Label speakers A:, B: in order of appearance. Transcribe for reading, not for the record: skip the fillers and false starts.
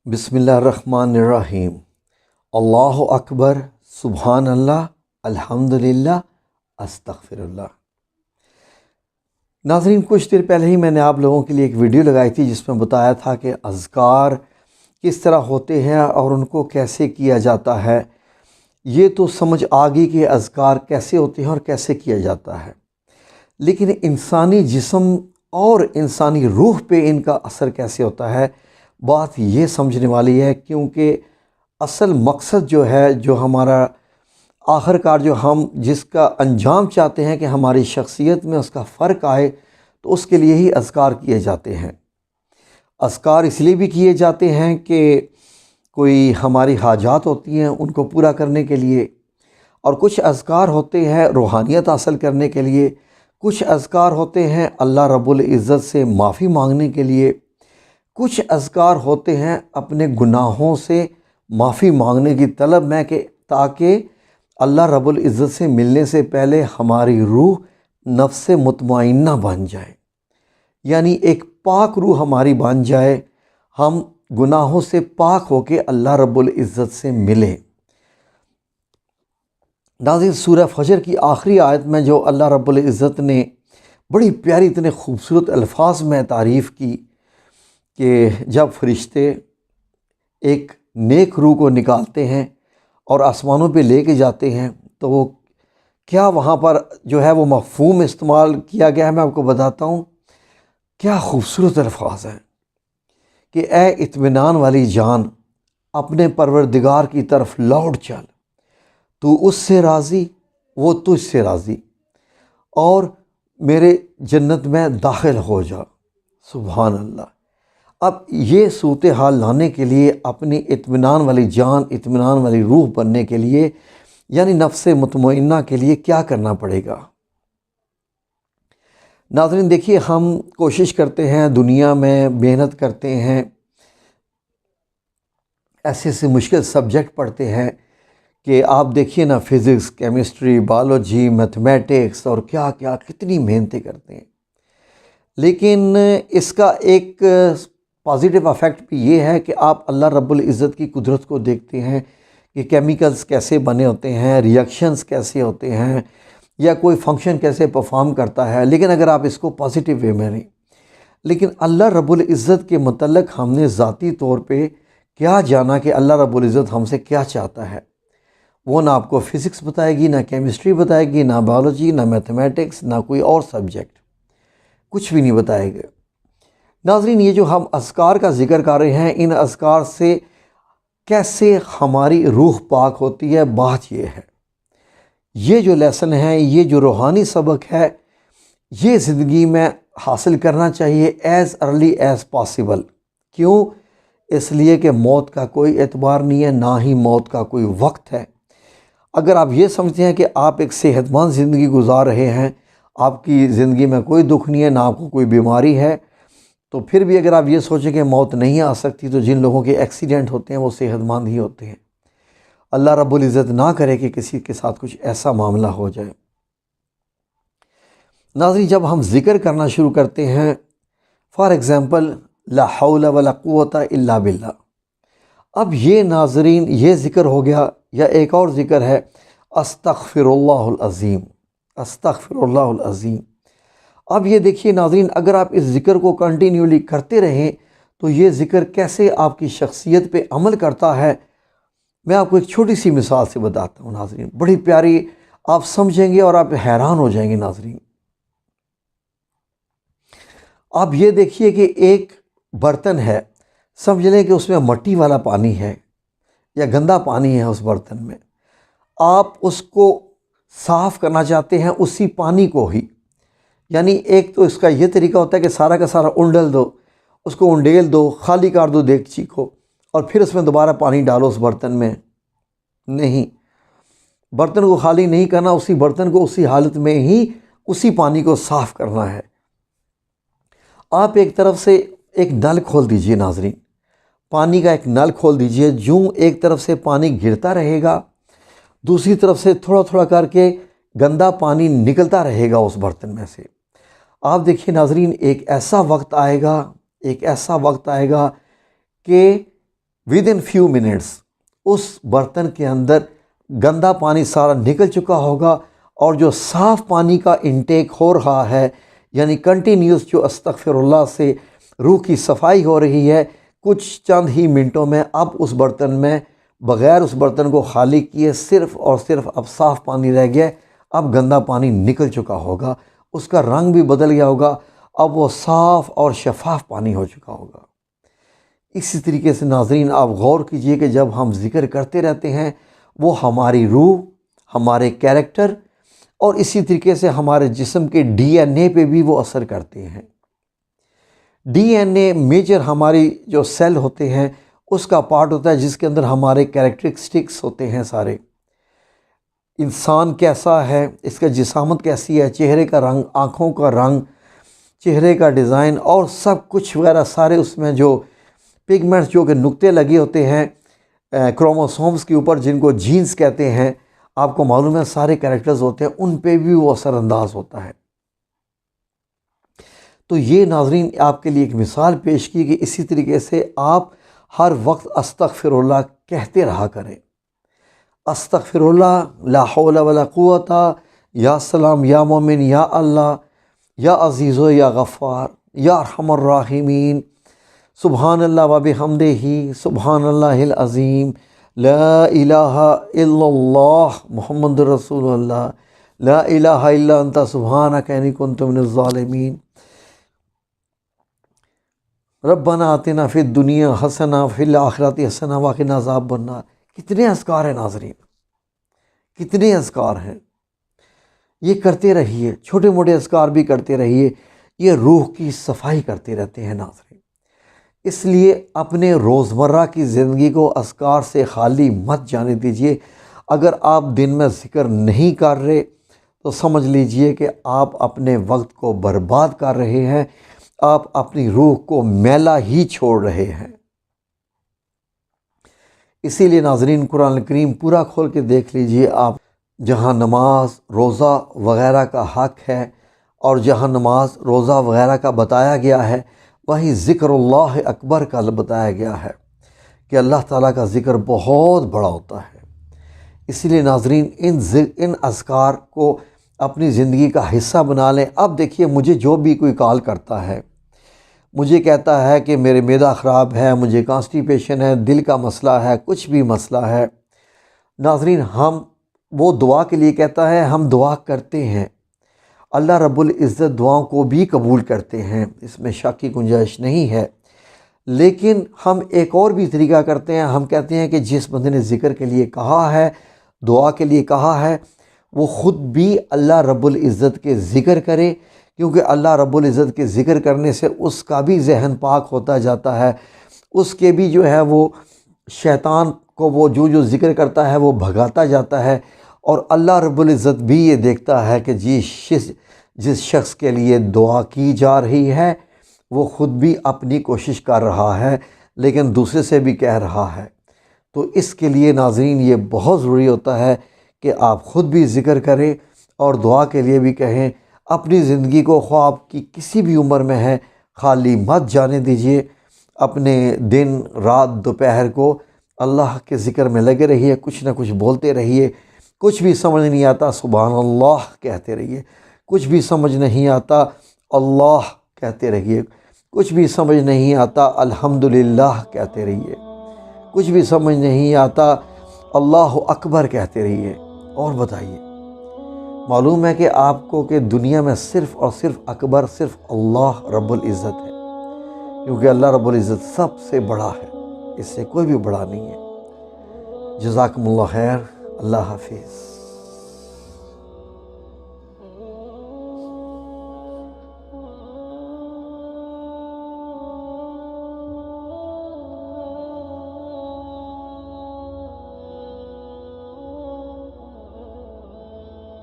A: बिस्मिल्लाहिर्रहमानिर्रहीम। अल्लाहु अकबर, सुबहान अल्लाह, अल्हम्दुलिल्लाह, अस्तगफिरुल्लाह। नाज़रीन, कुछ देर पहले ही मैंने आप लोगों के लिए एक वीडियो लगाई थी जिसमें बताया था कि अज़कार किस तरह होते हैं और उनको कैसे किया जाता है। ये तो समझ आ गई कि अज़कार कैसे होते हैं और कैसे किया जाता है, लेकिन इंसानी जिस्म और इंसानी रूह पे इनका असर कैसे होता है, बात ये समझने वाली है। क्योंकि असल मकसद जो है, जो हमारा आखिरकार जो हम जिसका अंजाम चाहते हैं कि हमारी शख्सियत में उसका फ़र्क आए, तो उसके लिए ही अज़कार किए जाते हैं। अज़कार इसलिए भी किए जाते हैं कि कोई हमारी हाजात होती हैं उनको पूरा करने के लिए, और कुछ अज़कार होते हैं रूहानियत हासिल करने के लिए, कुछ अज़कार होते हैं अल्लाह रब्बुल इज़्ज़त से माफ़ी मांगने के लिए, कुछ अज़कार होते हैं अपने गुनाहों से माफ़ी मांगने की तलब में, कि ताकि अल्लाह रब्बुल इज़्ज़त से मिलने से पहले हमारी रूह नफ्स मुतमइन्ना बन जाए, यानी एक पाक रूह हमारी बन जाए, हम गुनाहों से पाक होके अल्लाह रब्बुल इज़्ज़त से मिलें। नाज़रीन, सूरह फजर की आखिरी आयत में जो अल्लाह रब्बुल इज़्ज़त ने बड़ी प्यारी इतने खूबसूरत अल्फाज में तारीफ़ की कि जब फरिश्ते एक नेक रूह को निकालते हैं और आसमानों पे लेके जाते हैं, तो वो क्या वहाँ पर जो है वो मफ़हूम इस्तेमाल किया गया है, मैं आपको बताता हूँ। क्या खूबसूरत अल्फाज हैं कि ए इत्मीनान वाली जान, अपने परवरदिगार की तरफ लौट चल, तू उससे राज़ी, वो तुझसे राज़ी, और मेरे जन्नत में दाखिल हो जा। सुभान अल्लाह। अब ये सूरत हाल लाने के लिए, अपनी इत्मीनान वाली जान, इत्मीनान वाली रूह बनने के लिए, यानी नफ्स मुतमइन्ना के लिए क्या करना पड़ेगा। नाज़रीन देखिए, हम कोशिश करते हैं, दुनिया में मेहनत करते हैं, ऐसे ऐसे मुश्किल सब्जेक्ट पढ़ते हैं कि आप देखिए ना, फ़िज़िक्स, केमिस्ट्री, बायोलॉजी, मैथमेटिक्स और क्या क्या कितनी मेहनतें करते हैं। लेकिन इसका एक पॉजिटिव इफ़ेक्ट भी ये है कि आप अल्लाह रब्बुल इज़्ज़त की कुदरत को देखते हैं कि केमिकल्स कैसे बने होते हैं, रिएक्शंस कैसे होते हैं, या कोई फंक्शन कैसे परफॉर्म करता है। लेकिन अगर आप इसको पॉजिटिव वे में नहीं, लेकिन अल्लाह रब्बुल इज़्ज़त के मतलब हमने ज़ाती तौर पे क्या जाना कि अल्लाह रब्बुल इज़्ज़त हमसे क्या चाहता है, वो ना आपको फ़िज़िक्स बताएगी, ना केमिस्ट्री बताएगी, ना बायोलॉजी, ना मैथमेटिक्स, ना कोई और सब्जेक्ट, कुछ भी नहीं बताएगा। नाज़रीन, ये जो हम अज़कार का ज़िक्र कर रहे हैं, इन अज़कार से कैसे हमारी रूह पाक होती है, बात ये है। ये जो लेसन है, ये जो रूहानी सबक है, ये ज़िंदगी में हासिल करना चाहिए एज़ अर्ली एज़ पॉसिबल। क्यों? इसलिए कि मौत का कोई एतबार नहीं है, ना ही मौत का कोई वक्त है। अगर आप ये समझते हैं कि आप एक सेहतमंद ज़िंदगी गुजार रहे हैं, आपकी ज़िंदगी में कोई दुख नहीं है, ना आपको कोई बीमारी है, तो फिर भी अगर आप ये सोचें कि मौत नहीं आ सकती, तो जिन लोगों के एक्सीडेंट होते हैं वो सेहतमंद ही होते हैं। अल्लाह रब्बुल इज़्ज़त ना करे कि किसी के साथ कुछ ऐसा मामला हो जाए। नाज़रीन, जब हम ज़िक्र करना शुरू करते हैं, फॉर एग्ज़ाम्पल ला हौला वला कुव्वता इल्ला बिल्लाह, अब ये नाज़रीन ये ज़िक्र हो गया, या एक और ज़िक्र है अस्तग़फिरुल्लाहुल अज़ीम, अस्तग़फिरुल्लाहुल अज़ीम। अब ये देखिए नाज़रीन, अगर आप इस ज़िक्र को कंटिन्यूली करते रहें, तो ये ज़िक्र कैसे आपकी शख्सियत पे अमल करता है, मैं आपको एक छोटी सी मिसाल से बताता हूँ। नाज़रीन बड़ी प्यारी, आप समझेंगे और आप हैरान हो जाएंगे। नाज़रीन, आप ये देखिए कि एक बर्तन है, समझ लें कि उसमें मट्टी वाला पानी है या गंदा पानी है उस बर्तन में। आप उसको साफ़ करना चाहते हैं, उसी पानी को ही, यानी एक तो इसका ये तरीका होता है कि सारा का सारा उंडेल दो, उसको उंडेल दो, खाली कर दो देगची को, और फिर उसमें दोबारा पानी डालो उस बर्तन में। नहीं, बर्तन को खाली नहीं करना, उसी बर्तन को उसी हालत में ही उसी पानी को साफ़ करना है। आप एक तरफ से एक नल खोल दीजिए नाज़रीन, पानी का एक नल खोल दीजिए, यूँ एक तरफ से पानी गिरता रहेगा, दूसरी तरफ से थोड़ा थोड़ा करके गंदा पानी निकलता रहेगा उस बर्तन में से। आप देखिए नाज़रीन, एक ऐसा वक्त आएगा कि ود ان فیو منٹس اس برتن کے اندر گندا پانی سارا نکل چکا ہوگا، اور جو صاف پانی کا انٹیک ہو رہا ہے، یعنی کنٹینیوس جو استغفر اللہ سے روح کی صفائی ہو رہی ہے، کچھ چند ہی منٹوں میں اب اس برتن میں بغیر اس برتن کو خالی کیے صرف اور صرف اب صاف پانی رہ گیا، اب گندا پانی نکل چکا ہوگا، اس کا رنگ بھی بدل گیا ہوگا، اب وہ صاف اور شفاف پانی ہو چکا ہوگا۔ اسی طریقے سے ناظرین آپ غور کیجئے کہ جب ہم ذکر کرتے رہتے ہیں، وہ ہماری روح، ہمارے کیریکٹر اور اسی طریقے سے ہمارے جسم کے ڈی این اے پہ بھی وہ اثر کرتے ہیں۔ ڈی این اے میجر ہماری جو سیل ہوتے ہیں اس کا پارٹ ہوتا ہے، جس کے اندر ہمارے کیریکٹرسٹکس ہوتے ہیں سارے، انسان کیسا ہے، اس کا جسامت کیسی ہے، چہرے کا رنگ، آنکھوں کا رنگ، چہرے کا ڈیزائن اور سب کچھ وغیرہ سارے، اس میں جو پگمنٹس جو کہ نقطے لگے ہوتے ہیں کروموسومز کے اوپر، جن کو جینز کہتے ہیں، آپ کو معلوم ہے سارے کیریکٹرز ہوتے ہیں، ان پہ بھی وہ اثر انداز ہوتا ہے۔ تو یہ ناظرین آپ کے لیے ایک مثال پیش کی کہ اسی طریقے سے آپ ہر وقت استغفر اللہ کہتے رہا کریں۔ استغفر اللہ، لا حول ولا قوت، یا سلام، یا مومن، یا اللہ، یا عزیز و یا غفار، یا ارحم الراحمین، سبحان اللہ و بحمدہ، سبحان اللہ العظیم، لا الہ الا اللہ محمد رسول اللہ، لا الہ الا انت سبحانک انی کنت من الظالمین، ربنا آتنا فی الدنیا حسنہ فی الآخرۃ حسنہ وقنا عذاب النار۔ کتنے اذکار ہیں ناظرین، کتنے اذکار ہیں، یہ کرتے رہیے، چھوٹے موٹے اذکار بھی کرتے رہیے، یہ روح کی صفائی کرتے رہتے ہیں ناظرین۔ اس لیے اپنے روزمرہ کی زندگی کو اذکار سے خالی مت جانے دیجیے۔ اگر آپ دن میں ذکر نہیں کر رہے تو سمجھ لیجئے کہ آپ اپنے وقت کو برباد کر رہے ہیں، آپ اپنی روح کو میلا ہی چھوڑ رہے ہیں۔ اسی لیے ناظرین قرآن کریم پورا کھول کے دیکھ لیجئے آپ، جہاں نماز، روزہ وغیرہ کا حق ہے اور جہاں نماز، روزہ وغیرہ کا بتایا گیا ہے، وہیں ذکر اللہ اکبر کا بتایا گیا ہے کہ اللہ تعالیٰ کا ذکر بہت بڑا ہوتا ہے۔ اسی لیے ناظرین ان اذکار کو اپنی زندگی کا حصہ بنا لیں۔ اب دیکھیے، مجھے جو بھی کوئی کال کرتا ہے، مجھے کہتا ہے کہ میرے معدہ خراب ہے، مجھے کانسٹیپیشن ہے، دل کا مسئلہ ہے، کچھ بھی مسئلہ ہے، ناظرین ہم وہ دعا کے لیے کہتا ہے، ہم دعا کرتے ہیں، اللہ رب العزت دعاؤں کو بھی قبول کرتے ہیں، اس میں شک کی گنجائش نہیں ہے۔ لیکن ہم ایک اور بھی طریقہ کرتے ہیں، ہم کہتے ہیں کہ جس بندے نے ذکر کے لیے کہا ہے، دعا کے لیے کہا ہے، وہ خود بھی اللہ رب العزت کے ذکر کرے، کیونکہ اللہ رب العزت کے ذکر کرنے سے اس کا بھی ذہن پاک ہوتا جاتا ہے، اس کے بھی جو ہے وہ شیطان کو وہ جو ذکر کرتا ہے وہ بھگاتا جاتا ہے، اور اللہ رب العزت بھی یہ دیکھتا ہے کہ جس شخص کے لیے دعا کی جا رہی ہے وہ خود بھی اپنی کوشش کر رہا ہے، لیکن دوسرے سے بھی کہہ رہا ہے۔ تو اس کے لیے ناظرین یہ بہت ضروری ہوتا ہے کہ آپ خود بھی ذکر کریں اور دعا کے لیے بھی کہیں۔ اپنی زندگی کو خواہ آپ کی کسی بھی عمر میں ہے خالی مت جانے دیجیے، اپنے دن رات دوپہر کو اللہ کے ذکر میں لگے رہیے، کچھ نہ کچھ بولتے رہیے، کچھ بھی سمجھ نہیں آتا سبحان اللہ کہتے رہیے، کچھ بھی سمجھ نہیں آتا اللہ کہتے رہیے، کچھ بھی سمجھ نہیں آتا الحمدللہ کہتے رہیے، کچھ بھی سمجھ نہیں آتا اللہ اکبر کہتے رہیے۔ اور بتائیے، معلوم ہے کہ آپ کو کہ دنیا میں صرف اور صرف اکبر صرف اللہ رب العزت ہے، کیونکہ اللہ رب العزت سب سے بڑا ہے، اس سے کوئی بھی بڑا نہیں ہے۔ جزاکم اللہ خیر، اللہ حافظ۔